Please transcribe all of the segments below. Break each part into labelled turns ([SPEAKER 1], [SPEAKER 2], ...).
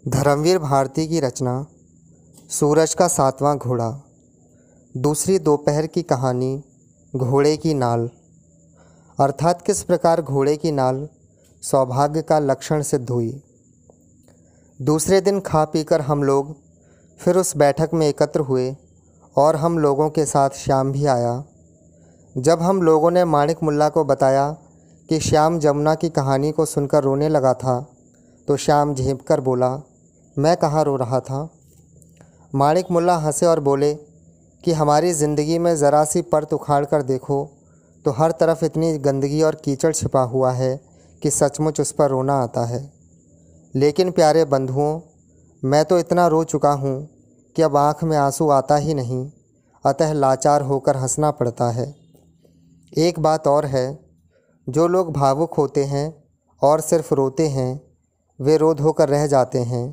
[SPEAKER 1] धर्मवीर भारती की रचना सूरज का सातवां घोड़ा। दूसरी दोपहर की कहानी घोड़े की नाल। अर्थात किस प्रकार घोड़े की नाल सौभाग्य का लक्षण सिद्ध हुई। दूसरे दिन खा पीकर हम लोग फिर उस बैठक में एकत्र हुए और हम लोगों के साथ श्याम भी आया। जब हम लोगों ने माणिक मुल्ला को बताया कि श्याम जमुना की कहानी को सुनकर रोने लगा था, तो श्याम झेंप कर बोला, मैं कहाँ रो रहा था। माणिक मुल्ला हंसे और बोले कि हमारी ज़िंदगी में ज़रा सी परत उखाड़ कर देखो तो हर तरफ इतनी गंदगी और कीचड़ छिपा हुआ है कि सचमुच उस पर रोना आता है। लेकिन प्यारे बंधुओं, मैं तो इतना रो चुका हूँ कि अब आँख में आंसू आता ही नहीं, अतः लाचार होकर हंसना पड़ता है। एक बात और है, जो लोग भावुक होते हैं और सिर्फ रोते हैं वे रो धोकर रह जाते हैं,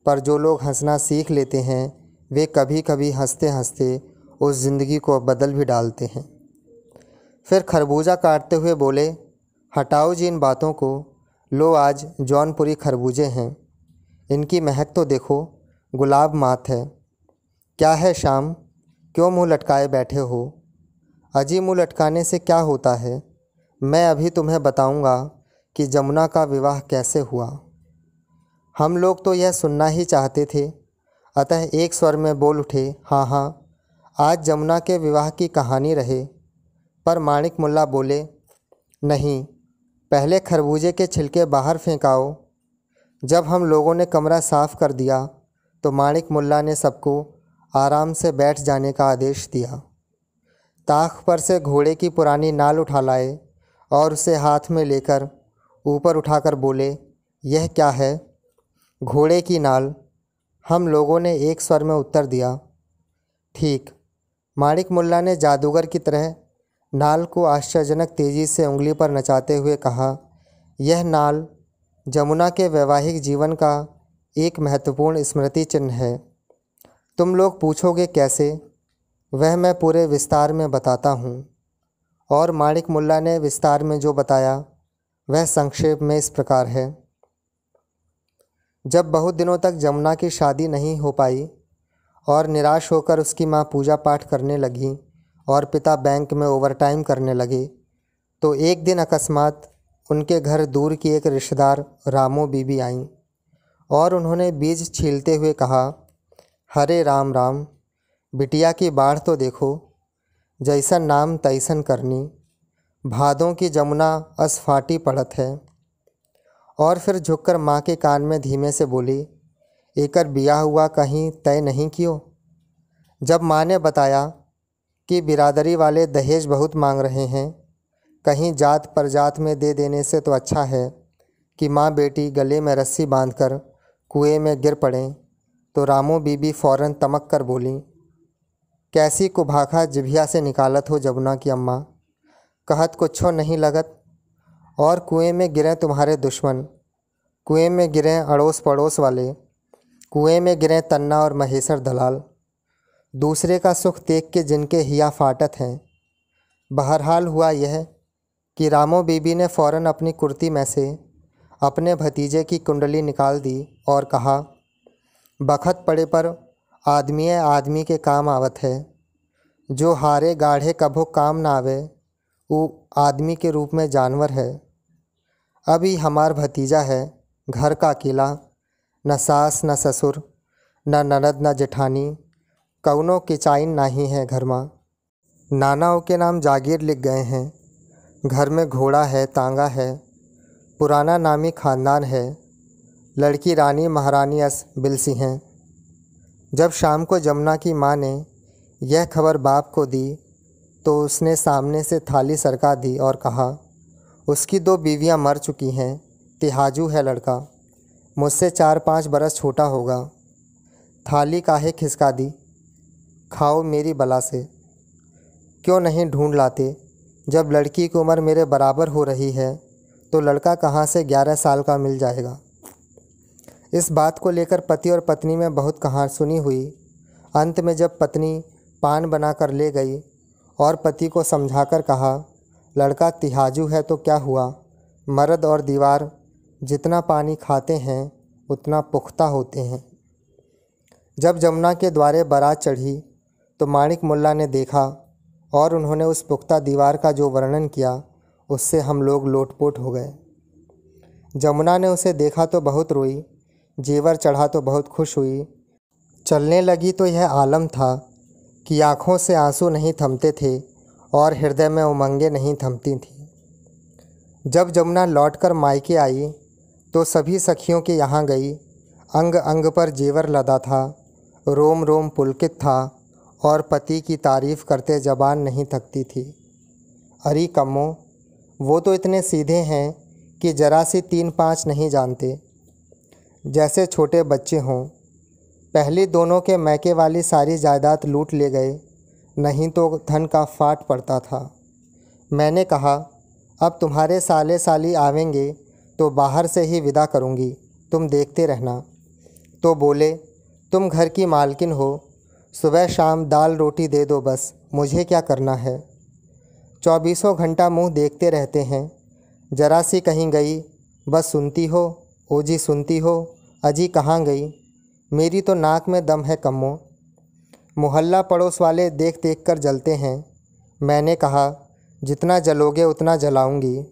[SPEAKER 1] पर जो लोग हंसना सीख लेते हैं वे कभी कभी हंसते हंसते उस ज़िंदगी को बदल भी डालते हैं। फिर खरबूजा काटते हुए बोले, हटाओ जी इन बातों को, लो आज जौनपुरी खरबूजे हैं, इनकी महक तो देखो, गुलाब मात है। क्या है श्याम, क्यों मुंह लटकाए बैठे हो। अजी मुंह लटकाने से क्या होता है, मैं अभी तुम्हें बताऊंगा कि जमुना का विवाह कैसे हुआ। हम लोग तो यह सुनना ही चाहते थे, अतः एक स्वर में बोल उठे, हाँ हाँ, आज जमुना के विवाह की कहानी रहे। पर माणिक मुल्ला बोले, नहीं, पहले खरबूजे के छिलके बाहर फेंकाओ। जब हम लोगों ने कमरा साफ कर दिया तो माणिक मुल्ला ने सबको आराम से बैठ जाने का आदेश दिया। ताख पर से घोड़े की पुरानी नाल उठा लाए और उसे हाथ में लेकर ऊपर उठाकर बोले, यह क्या है। घोड़े की नाल। हम लोगों ने एक स्वर में उत्तर दिया, ठीक। माणिक मुल्ला ने जादूगर की तरह नाल को आश्चर्यजनक तेज़ी से उंगली पर नचाते हुए कहा, यह नाल जमुना के वैवाहिक जीवन का एक महत्वपूर्ण स्मृति चिन्ह है। तुम लोग पूछोगे कैसे, वह मैं पूरे विस्तार में बताता हूँ। और माणिक मुल्ला ने विस्तार में जो बताया वह संक्षेप में इस प्रकार है। जब बहुत दिनों तक जमुना की शादी नहीं हो पाई और निराश होकर उसकी माँ पूजा पाठ करने लगी और पिता बैंक में ओवरटाइम करने लगे, तो एक दिन अकस्मात उनके घर दूर की एक रिश्तेदार रामो बीबी आईं और उन्होंने बीज छीलते हुए कहा, हरे राम राम, बिटिया की बाढ़ तो देखो, जैसन नाम तैसन करनी, भादों की जमुना असफाटी पड़त है। और फिर झुककर माँ के कान में धीमे से बोली, एकर बिया हुआ कहीं तय नहीं कियो। जब माँ ने बताया कि बिरादरी वाले दहेज बहुत मांग रहे हैं, कहीं जात पर जात में दे देने से तो अच्छा है कि माँ बेटी गले में रस्सी बांधकर कुएं में गिर पड़ें, तो रामो बीबी फ़ौरन तमक कर बोली, कैसी कुभाखा जिभिया से निकालत हो जमुना की अम्मा, कहत कुछो नहीं लगत। और कुएं में गिरें तुम्हारे दुश्मन, कुएं में गिरें अड़ोस पड़ोस वाले, कुएं में गिरें तन्ना और महेश्वर दलाल, दूसरे का सुख देख के जिनके हिया फाटत हैं। बहरहाल हुआ यह कि रामो बीबी ने फ़ौरन अपनी कुर्ती में से अपने भतीजे की कुंडली निकाल दी और कहा, बखत पड़े पर आदमी के काम आवत है, जो हारे गाढ़े कभो काम ना आवे वो आदमी के रूप में जानवर है। अभी हमार भतीजा है, घर का अकेला, न सास न ससुर न ननद न जेठानी, कौनो किचाइन नहीं है घर में। नानाओं के नाम जागीर लिख गए हैं, घर में घोड़ा है, तांगा है, पुराना नामी ख़ानदान है, लड़की रानी महारानी अस बिलसी हैं। जब शाम को जमुना की माँ ने यह खबर बाप को दी तो उसने सामने से थाली सरका दी और कहा, उसकी 2 बीवियाँ मर चुकी हैं, तिहाजू है लड़का, मुझसे 4-5 बरस छोटा होगा। थाली काहे खिसका दी, खाओ मेरी बला से। क्यों नहीं ढूंढ लाते, जब लड़की की उम्र मेरे बराबर हो रही है तो लड़का कहाँ से 11 साल का मिल जाएगा। इस बात को लेकर पति और पत्नी में बहुत कहानी सुनी हुई। अंत में जब पत्नी पान बनाकर ले गई और पति को समझाकर कहा, लड़का तिहाजू है तो क्या हुआ, मर्द और दीवार जितना पानी खाते हैं उतना पुख्ता होते हैं। जब जमुना के द्वारे बारात चढ़ी तो माणिक मुल्ला ने देखा और उन्होंने उस पुख्ता दीवार का जो वर्णन किया उससे हम लोग लोटपोट हो गए। जमुना ने उसे देखा तो बहुत रोई, जेवर चढ़ा तो बहुत खुश हुई। चलने लगी तो यह आलम था कि आँखों से आंसू नहीं थमते थे और हृदय में उमंगें नहीं थमती थीं। जब जमुना लौटकर मायके आई तो सभी सखियों के यहाँ गई। अंग अंग पर जेवर लदा था, रोम रोम पुलकित था और पति की तारीफ़ करते ज़बान नहीं थकती थी। अरे कम्मो, वो तो इतने सीधे हैं कि जरा सी 3-5 नहीं जानते, जैसे छोटे बच्चे हों। पहली दोनों के मैके वाली सारी जायदाद लूट ले गए, नहीं तो धन का फाट पड़ता था। मैंने कहा, अब तुम्हारे साले साली आवेंगे तो बाहर से ही विदा करूँगी, तुम देखते रहना। तो बोले, तुम घर की मालकिन हो, सुबह शाम दाल रोटी दे दो बस, मुझे क्या करना है। 24 घंटा मुँह देखते रहते हैं, जरा सी कहीं गई बस सुनती हो, ओ जी सुनती हो, अजी कहाँ गई। मेरी तो नाक में दम है कम्मो। मोहल्ला पड़ोस वाले देख देख कर जलते हैं। मैंने कहा, जितना जलोगे उतना जलाऊंगी।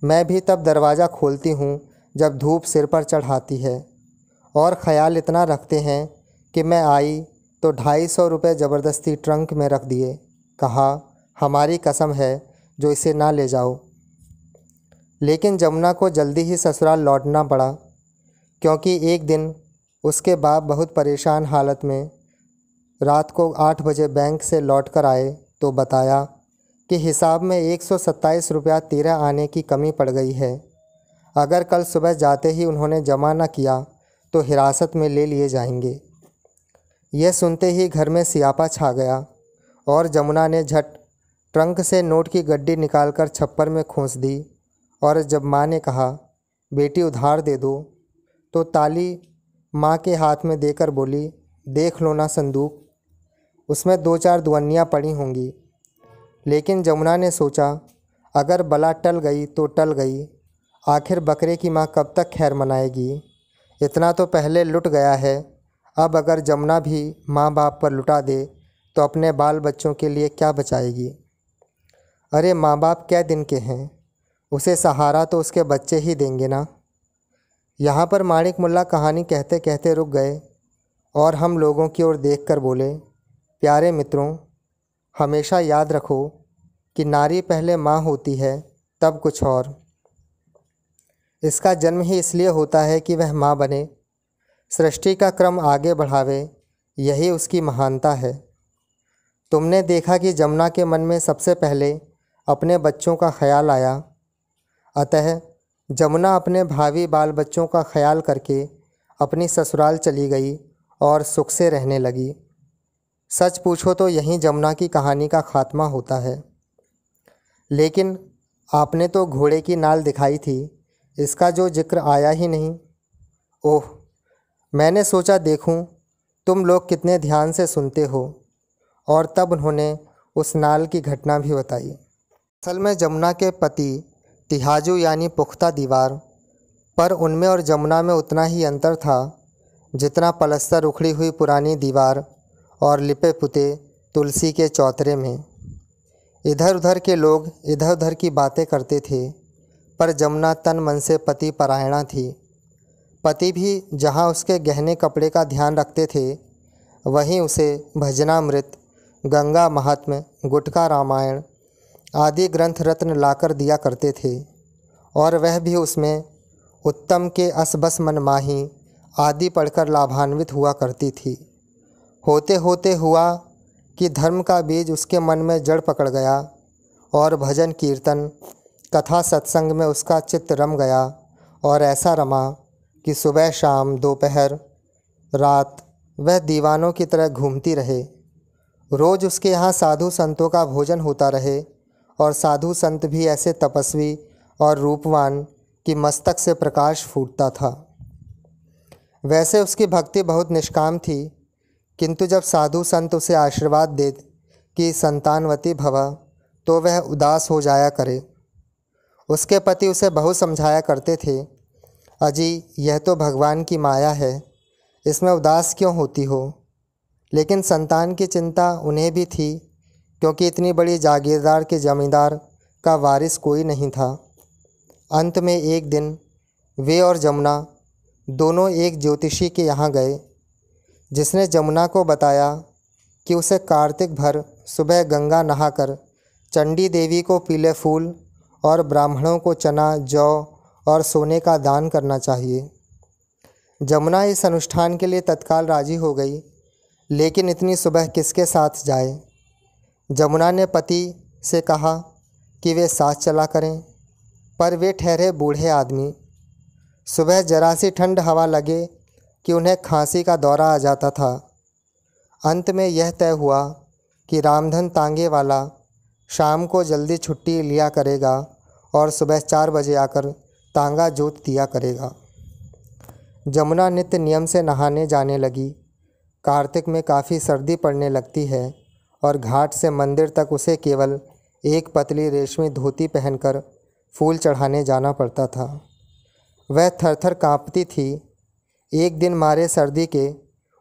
[SPEAKER 1] मैं भी तब दरवाज़ा खोलती हूँ जब धूप सिर पर चढ़ाती है। और ख़याल इतना रखते हैं कि मैं आई तो 250 रुपये ज़बरदस्ती ट्रंक में रख दिए। कहा, हमारी कसम है जो इसे ना ले जाओ। लेकिन जमुना को जल्दी ही ससुराल लौटना पड़ा, क्योंकि एक दिन उसके बाप बहुत परेशान हालत में रात को 8 बजे बैंक से लौट कर आए तो बताया कि हिसाब में 127 रुपया 13 आने की कमी पड़ गई है। अगर कल सुबह जाते ही उन्होंने जमा न किया तो हिरासत में ले लिए जाएंगे। यह सुनते ही घर में सियापा छा गया और जमुना ने झट ट्रंक से नोट की गड्डी निकालकर छप्पर में खोस दी। और जब माँ ने कहा, बेटी उधार दे दो, तो ताली माँ के हाथ में देकर बोली, देख लो ना संदूक, उसमें 2-4 दुवन्नियाँ पड़ी होंगी। लेकिन जमुना ने सोचा, अगर बला टल गई तो टल गई, आखिर बकरे की माँ कब तक खैर मनाएगी। इतना तो पहले लुट गया है, अब अगर जमुना भी माँ बाप पर लुटा दे तो अपने बाल बच्चों के लिए क्या बचाएगी। अरे माँ बाप क्या दिन के हैं, उसे सहारा तो उसके बच्चे ही देंगे ना। यहाँ पर माणिक मुल्ला कहानी कहते कहते रुक गए और हम लोगों की ओर देखकर बोले, प्यारे मित्रों, हमेशा याद रखो कि नारी पहले माँ होती है, तब कुछ और। इसका जन्म ही इसलिए होता है कि वह माँ बने, सृष्टि का क्रम आगे बढ़ावे, यही उसकी महानता है। तुमने देखा कि जमुना के मन में सबसे पहले अपने बच्चों का ख्याल आया, अतः जमुना अपने भावी बाल बच्चों का ख्याल करके अपनी ससुराल चली गई और सुख से रहने लगी। सच पूछो तो यहीं जमुना की कहानी का खात्मा होता है। लेकिन आपने तो घोड़े की नाल दिखाई थी, इसका जो जिक्र आया ही नहीं। ओह, मैंने सोचा देखूं तुम लोग कितने ध्यान से सुनते हो। और तब उन्होंने उस नाल की घटना भी बताई। असल में जमुना के पति तिहाजू यानी पुख्ता दीवार, पर उनमें और जमुना में उतना ही अंतर था जितना पलस्तर उखड़ी हुई पुरानी दीवार और लिपे पुते तुलसी के चौतरे में। इधर उधर के लोग इधर उधर की बातें करते थे, पर जमुना तन मन से पति परायणा थी। पति भी जहाँ उसके गहने कपड़े का ध्यान रखते थे, वहीं उसे भजनामृत, गंगा महात्म्य, गुटका रामायण आदि ग्रंथ रत्न लाकर दिया करते थे, और वह भी उसमें उत्तम के असबस मनमाही आदि पढ़कर लाभान्वित हुआ करती थी। होते होते हुआ कि धर्म का बीज उसके मन में जड़ पकड़ गया और भजन कीर्तन कथा सत्संग में उसका चित्त रम गया, और ऐसा रमा कि सुबह शाम दोपहर रात वह दीवानों की तरह घूमती रहे। रोज़ उसके यहाँ साधु संतों का भोजन होता रहे, और साधु संत भी ऐसे तपस्वी और रूपवान कि मस्तक से प्रकाश फूटता था। वैसे उसकी भक्ति बहुत निष्काम थी, किंतु जब साधु संत उसे आशीर्वाद दे कि संतानवती भव, तो वह उदास हो जाया करे। उसके पति उसे बहुत समझाया करते थे, अजी यह तो भगवान की माया है, इसमें उदास क्यों होती हो। लेकिन संतान की चिंता उन्हें भी थी, क्योंकि इतनी बड़ी जागीरदार के जमींदार का वारिस कोई नहीं था। अंत में एक दिन वे और जमुना दोनों एक ज्योतिषी के यहाँ गए, जिसने जमुना को बताया कि उसे कार्तिक भर सुबह गंगा नहाकर चंडी देवी को पीले फूल और ब्राह्मणों को चना, जौ और सोने का दान करना चाहिए। जमुना इस अनुष्ठान के लिए तत्काल राजी हो गई, लेकिन इतनी सुबह किसके साथ जाए। जमुना ने पति से कहा कि वे साथ चला करें, पर वे ठहरे बूढ़े आदमी। सुबह जरा सी ठंड हवा लगे कि उन्हें खांसी का दौरा आ जाता था। अंत में यह तय हुआ कि रामधन तांगे वाला शाम को जल्दी छुट्टी लिया करेगा और सुबह 4 बजे आकर तांगा जोत दिया करेगा। जमुना नित्य नियम से नहाने जाने लगी। कार्तिक में काफ़ी सर्दी पड़ने लगती है और घाट से मंदिर तक उसे केवल एक पतली रेशमी धोती पहनकर फूल चढ़ाने जाना पड़ता था। वह थरथर काँपती थी। एक दिन मारे सर्दी के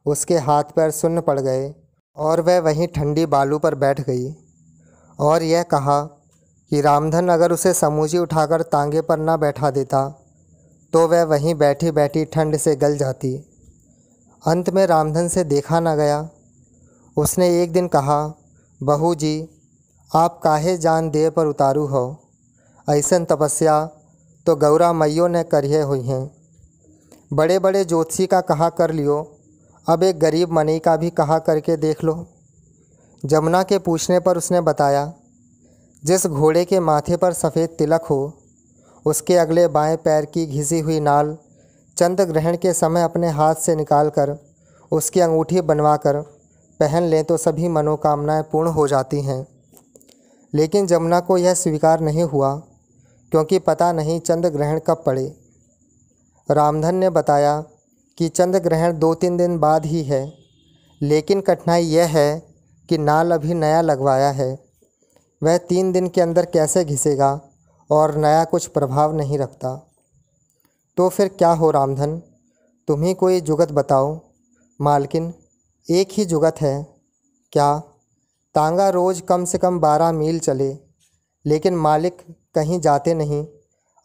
[SPEAKER 1] उसके हाथ पैर सुन्न पड़ गए और वह वहीं ठंडी बालू पर बैठ गई और यह कहा कि रामधन अगर उसे समूची उठाकर तांगे पर न बैठा देता तो वह वहीं बैठी बैठी ठंड से गल जाती। अंत में रामधन से देखा न गया। उसने एक दिन कहा, बहू जी आप काहे जान देह पर उतारू हो, ऐसन तपस्या तो गौरा मैयों ने करिए हुई हैं। बड़े बड़े ज्योतिषी का कहा कर लियो, अब एक गरीब मनई का भी कहा करके देख लो। जमुना के पूछने पर उसने बताया, जिस घोड़े के माथे पर सफ़ेद तिलक हो उसके अगले बाएं पैर की घिसी हुई नाल चंद्र ग्रहण के समय अपने हाथ से निकालकर उसकी अंगूठी बनवाकर पहन लें तो सभी मनोकामनाएं पूर्ण हो जाती हैं। लेकिन जमुना को यह स्वीकार नहीं हुआ, क्योंकि पता नहीं चंद्र ग्रहण कब पड़े। रामधन ने बताया कि चंद्र ग्रहण 2-3 दिन बाद ही है, लेकिन कठिनाई यह है कि नाल अभी नया लगवाया है, वह 3 दिन के अंदर कैसे घिसेगा और नया कुछ प्रभाव नहीं रखता। तो फिर क्या हो रामधन, तुम ही कोई जुगत बताओ। मालकिन एक ही जुगत है। क्या? तांगा रोज़ कम से कम 12 मील चले, लेकिन मालिक कहीं जाते नहीं,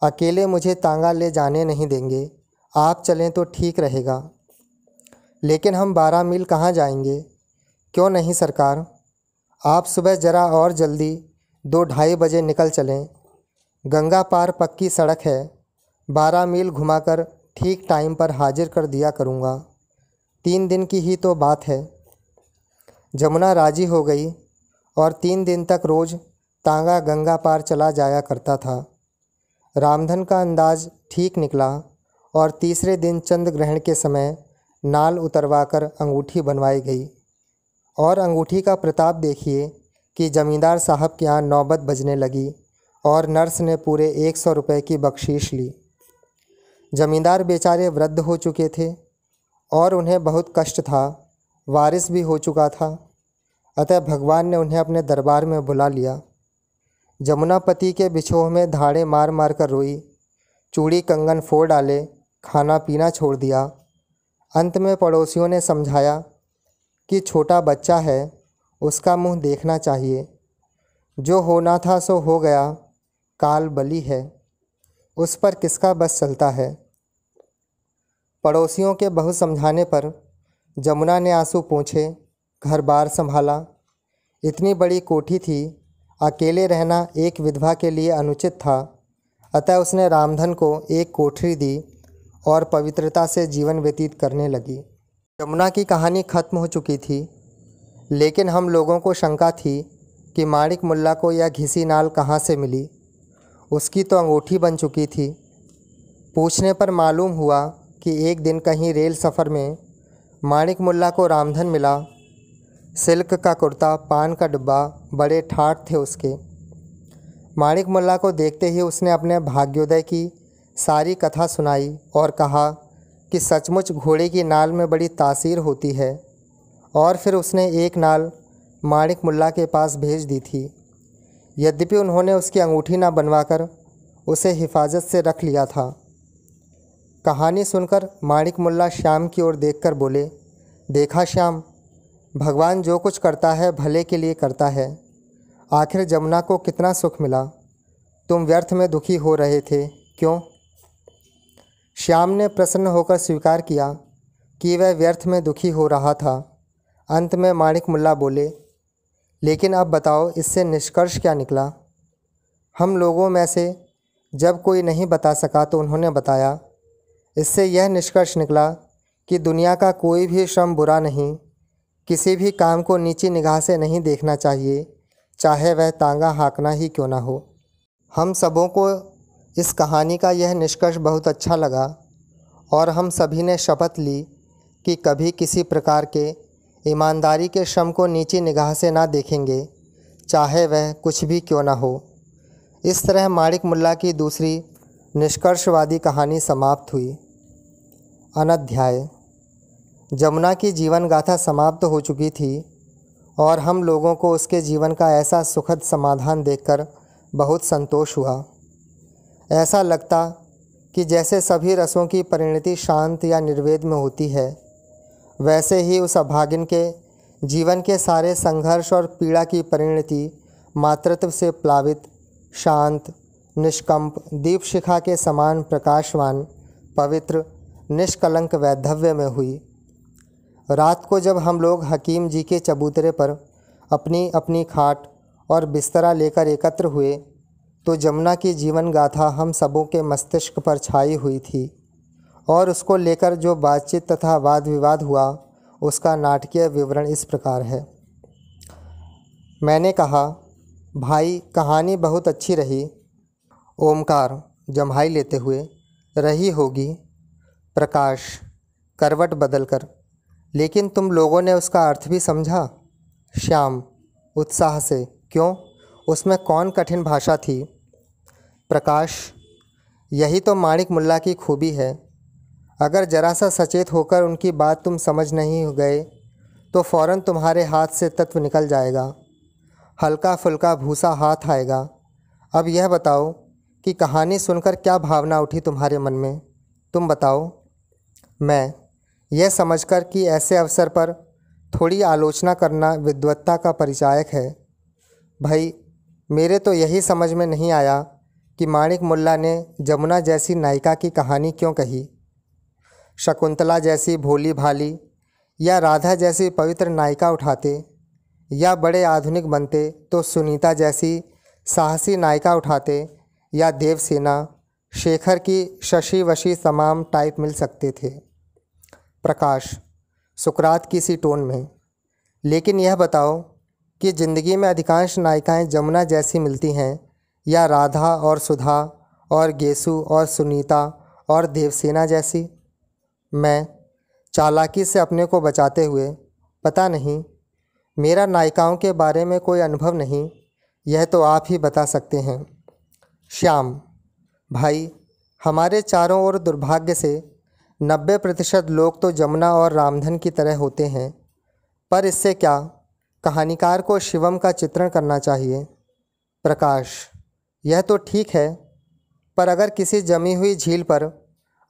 [SPEAKER 1] अकेले मुझे तांगा ले जाने नहीं देंगे। आप चलें तो ठीक रहेगा। लेकिन हम 12 मील कहाँ जाएंगे? क्यों नहीं सरकार, आप सुबह ज़रा और जल्दी 2-2:30 बजे निकल चलें। गंगा पार पक्की सड़क है, 12 मील घुमाकर ठीक टाइम पर हाजिर कर दिया करूँगा। 3 दिन की ही तो बात है। जमुना राजी हो गई और 3 दिन तक रोज़ तांगा गंगा पार चला जाया करता था। रामधन का अंदाज ठीक निकला और तीसरे दिन चंद्र ग्रहण के समय नाल उतरवाकर अंगूठी बनवाई गई। और अंगूठी का प्रताप देखिए कि जमींदार साहब के यहाँ नौबत बजने लगी और नर्स ने पूरे 100 रुपये की बख्शीश ली। जमींदार बेचारे वृद्ध हो चुके थे और उन्हें बहुत कष्ट था, वारिस भी हो चुका था, अतः भगवान ने उन्हें अपने दरबार में बुला लिया। जमुना पति के बिछोह में धाड़े मार मार कर रोई, चूड़ी कंगन फोड़ डाले, खाना पीना छोड़ दिया। अंत में पड़ोसियों ने समझाया कि छोटा बच्चा है, उसका मुंह देखना चाहिए। जो होना था सो हो गया, काल बली है, उस पर किसका बस चलता है। पड़ोसियों के बहुत समझाने पर जमुना ने आंसू पोंछे, घर बार संभाला। इतनी बड़ी कोठी थी, अकेले रहना एक विधवा के लिए अनुचित था, अतः उसने रामधन को एक कोठरी दी और पवित्रता से जीवन व्यतीत करने लगी। जमुना की कहानी खत्म हो चुकी थी, लेकिन हम लोगों को शंका थी कि माणिक मुल्ला को यह घिसी नाल कहाँ से मिली। उसकी तो अंगूठी बन चुकी थी। पूछने पर मालूम हुआ कि एक दिन कहीं रेल सफ़र में माणिक मुल्ला को रामधन मिला। सिल्क का कुर्ता, पान का डिब्बा, बड़े ठाठ थे उसके। माणिक मुल्ला को देखते ही उसने अपने भाग्योदय की सारी कथा सुनाई और कहा कि सचमुच घोड़े की नाल में बड़ी तासीर होती है। और फिर उसने एक नाल माणिक मुल्ला के पास भेज दी थी। यद्यपि उन्होंने उसकी अंगूठी ना बनवाकर उसे हिफाजत से रख लिया था। कहानी सुनकर माणिक मुल्ला श्याम की ओर देखकर बोले, देखा श्याम, भगवान जो कुछ करता है भले के लिए करता है। आखिर जमुना को कितना सुख मिला, तुम व्यर्थ में दुखी हो रहे थे, क्यों? श्याम ने प्रसन्न होकर स्वीकार किया कि वह व्यर्थ में दुखी हो रहा था। अंत में माणिक मुल्ला बोले, लेकिन अब बताओ इससे निष्कर्ष क्या निकला? हम लोगों में से जब कोई नहीं बता सका तो उन्होंने बताया, इससे यह निष्कर्ष निकला कि दुनिया का कोई भी श्रम बुरा नहीं, किसी भी काम को नीची निगाह से नहीं देखना चाहिए, चाहे वह तांगा हाँकना ही क्यों ना हो। हम सबों को इस कहानी का यह निष्कर्ष बहुत अच्छा लगा और हम सभी ने शपथ ली कि कभी किसी प्रकार के ईमानदारी के श्रम को नीची निगाह से ना देखेंगे, चाहे वह कुछ भी क्यों ना हो। इस तरह माणिक मुल्ला की दूसरी निष्कर्षवादी कहानी समाप्त हुई। अनध्याय। जमुना की जीवन गाथा समाप्त हो चुकी थी और हम लोगों को उसके जीवन का ऐसा सुखद समाधान देखकर बहुत संतोष हुआ। ऐसा लगता कि जैसे सभी रसों की परिणति शांत या निर्वेद में होती है, वैसे ही उस अभागिन के जीवन के सारे संघर्ष और पीड़ा की परिणति मातृत्व से प्लावित, शांत, निष्कंप दीप शिखा के समान प्रकाशवान, पवित्र, निष्कलंक वैधव्य में हुई। रात को जब हम लोग हकीम जी के चबूतरे पर अपनी अपनी खाट और बिस्तरा लेकर एकत्र हुए तो जमुना की जीवन गाथा हम सबों के मस्तिष्क पर छाई हुई थी और उसको लेकर जो बातचीत तथा वाद विवाद हुआ उसका नाटकीय विवरण इस प्रकार है। मैंने कहा, भाई कहानी बहुत अच्छी रही। ओमकार जम्हाई लेते हुए, रही होगी। प्रकाश करवट बदलकर, लेकिन तुम लोगों ने उसका अर्थ भी समझा? श्याम उत्साह से, क्यों, उसमें कौन कठिन भाषा थी? प्रकाश, यही तो माणिक मुल्ला की खूबी है। अगर जरा सा सचेत होकर उनकी बात तुम समझ नहीं गए तो फ़ौरन तुम्हारे हाथ से तत्व निकल जाएगा, हल्का फुल्का भूसा हाथ आएगा। अब यह बताओ कि कहानी सुनकर क्या भावना उठी तुम्हारे मन में, तुम बताओ। मैं, यह समझकर कि ऐसे अवसर पर थोड़ी आलोचना करना विद्वत्ता का परिचायक है। भाई, मेरे तो यही समझ में नहीं आया कि माणिक मुल्ला ने जमुना जैसी नायिका की कहानी क्यों कही। शकुंतला जैसी भोली भाली या राधा जैसी पवित्र नायिका उठाते, या बड़े आधुनिक बनते तो सुनीता जैसी साहसी नायिका उठाते, या देवसेना, शेखर की शशि वशी तमाम टाइप मिल सकते थे। प्रकाश सुकरात की सी टोन में, लेकिन यह बताओ कि ज़िंदगी में अधिकांश नायिकाएं जमुना जैसी मिलती हैं या राधा और सुधा और गेसु और सुनीता और देवसेना जैसी? मैं चालाकी से अपने को बचाते हुए, पता नहीं, मेरा नायिकाओं के बारे में कोई अनुभव नहीं, यह तो आप ही बता सकते हैं। श्याम, भाई हमारे चारों ओर दुर्भाग्य से 90% लोग तो जमुना और रामधन की तरह होते हैं, पर इससे क्या, कहानीकार को शिवम का चित्रण करना चाहिए। प्रकाश, यह तो ठीक है, पर अगर किसी जमी हुई झील पर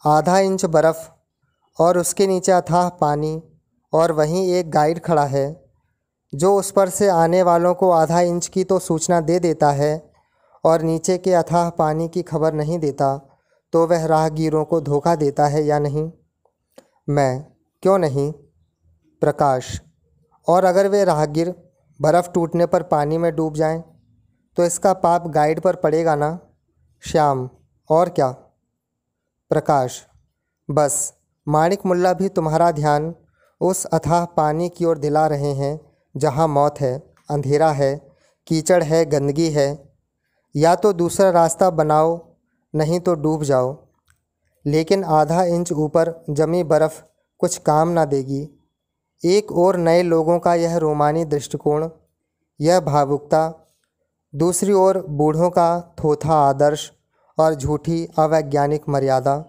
[SPEAKER 1] आधा इंच बर्फ़ और उसके नीचे अथाह पानी और वहीं एक गाइड खड़ा है जो उस पर से आने वालों को आधा इंच की तो सूचना दे देता है और नीचे के अथाह पानी की खबर नहीं देता, तो वह राहगीरों को धोखा देता है या नहीं? मैं, क्यों नहीं? प्रकाश, और अगर वे राहगीर बर्फ़ टूटने पर पानी में डूब जाएं, तो इसका पाप गाइड पर पड़ेगा ना? श्याम, और क्या? प्रकाश, बस माणिक मुल्ला भी तुम्हारा ध्यान उस अथाह पानी की ओर दिला रहे हैं जहाँ मौत है, अंधेरा है, कीचड़ है, गंदगी है। या तो दूसरा रास्ता बनाओ, नहीं तो डूब जाओ। लेकिन आधा इंच ऊपर जमी बर्फ़ कुछ काम ना देगी। एक और नए लोगों का यह रोमानी दृष्टिकोण, यह भावुकता, दूसरी ओर बूढ़ों का थोथा आदर्श और झूठी अवैज्ञानिक मर्यादा।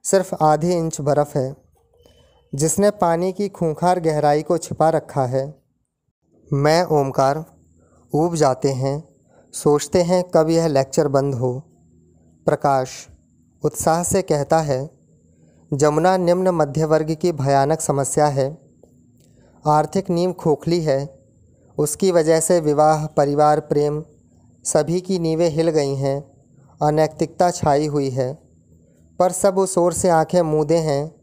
[SPEAKER 1] सिर्फ आधे इंच बर्फ़ है जिसने पानी की खूंखार गहराई को छिपा रखा है। मैं, ओमकार ऊब जाते हैं, सोचते हैं कब यह लेक्चर बंद हो। प्रकाश उत्साह से कहता है, जमुना निम्न मध्य वर्ग की भयानक समस्या है। आर्थिक नींव खोखली है। उसकी वजह से विवाह, परिवार, प्रेम सभी की नींवें हिल गई हैं। अनैतिकता छाई हुई है, पर सब उस ओर से आंखें मूंदे हैं।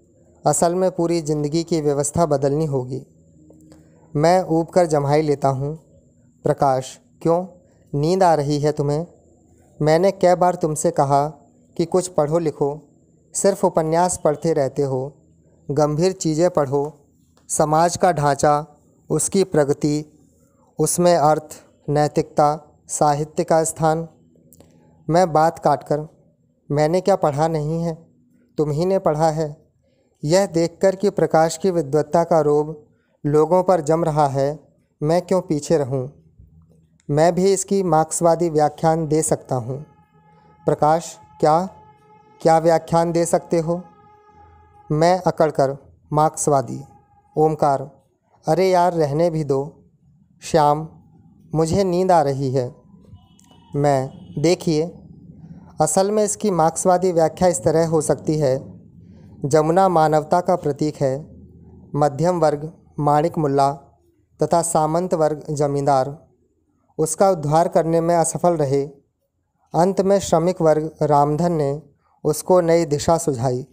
[SPEAKER 1] असल में पूरी ज़िंदगी की व्यवस्था बदलनी होगी। मैं ऊब कर जम्हाई लेता हूँ। प्रकाश, क्यों, नींद आ रही है तुम्हें? मैंने कई बार तुमसे कहा कि कुछ पढ़ो लिखो, सिर्फ उपन्यास पढ़ते रहते हो। गंभीर चीज़ें पढ़ो, समाज का ढांचा, उसकी प्रगति, उसमें अर्थ, नैतिकता, साहित्य का स्थान। मैं बात काटकर, मैंने क्या पढ़ा नहीं है, तुम ही ने पढ़ा है। यह देखकर कि प्रकाश की विद्वत्ता का रोब लोगों पर जम रहा है, मैं क्यों पीछे रहूं? मैं भी इसकी मार्क्सवादी व्याख्यान दे सकता हूँ। प्रकाश, क्या व्याख्यान दे सकते हो? मैं अकड़कर, मार्क्सवादी। ओमकार, अरे यार रहने भी दो। श्याम, मुझे नींद आ रही है। मैं, देखिए, असल में इसकी मार्क्सवादी व्याख्या इस तरह हो सकती है। जमुना मानवता का प्रतीक है। मध्यम वर्ग माणिक मुल्ला तथा सामंत वर्ग जमींदार उसका उद्धार करने में असफल रहे। अंत में श्रमिक वर्ग रामधन ने उसको नई दिशा सुझाई।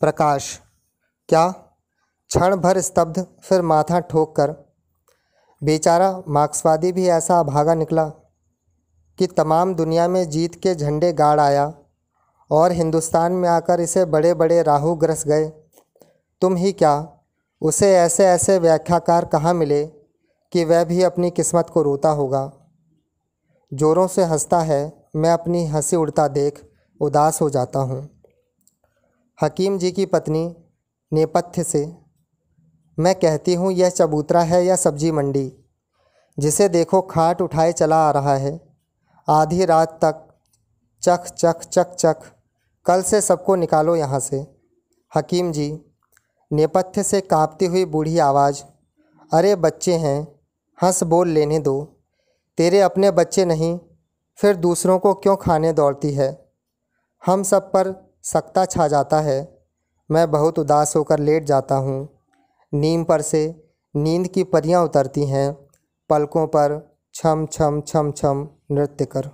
[SPEAKER 1] प्रकाश, क्या? क्षण भर स्तब्ध, फिर माथा ठोक कर, बेचारा मार्क्सवादी भी ऐसा अभागा निकला कि तमाम दुनिया में जीत के झंडे गाड़ आया और हिंदुस्तान में आकर इसे बड़े बड़े राहु ग्रस गए। तुम ही क्या, उसे ऐसे ऐसे व्याख्याकार कहाँ मिले कि वह भी अपनी किस्मत को रोता होगा। जोरों से हंसता है, मैं अपनी हंसी उड़ता देख उदास हो जाता हूँ। हकीम जी की पत्नी नेपथ्य से, मैं कहती हूँ यह चबूतरा है या सब्जी मंडी। जिसे देखो खाट उठाए चला आ रहा है, आधी रात तक, चख चख चख चख। कल से सबको निकालो यहाँ से। हकीम जी, नेपथ्य से काँपती हुई बूढ़ी आवाज़, अरे बच्चे हैं, हंस बोल लेने दो। तेरे अपने बच्चे नहीं, फिर दूसरों को क्यों खाने दौड़ती है? हम सब पर सकता छा जाता है। मैं बहुत उदास होकर लेट जाता हूँ। नीम पर से नींद की परियां उतरती हैं, पलकों पर छम छम छम छम नृत्य कर।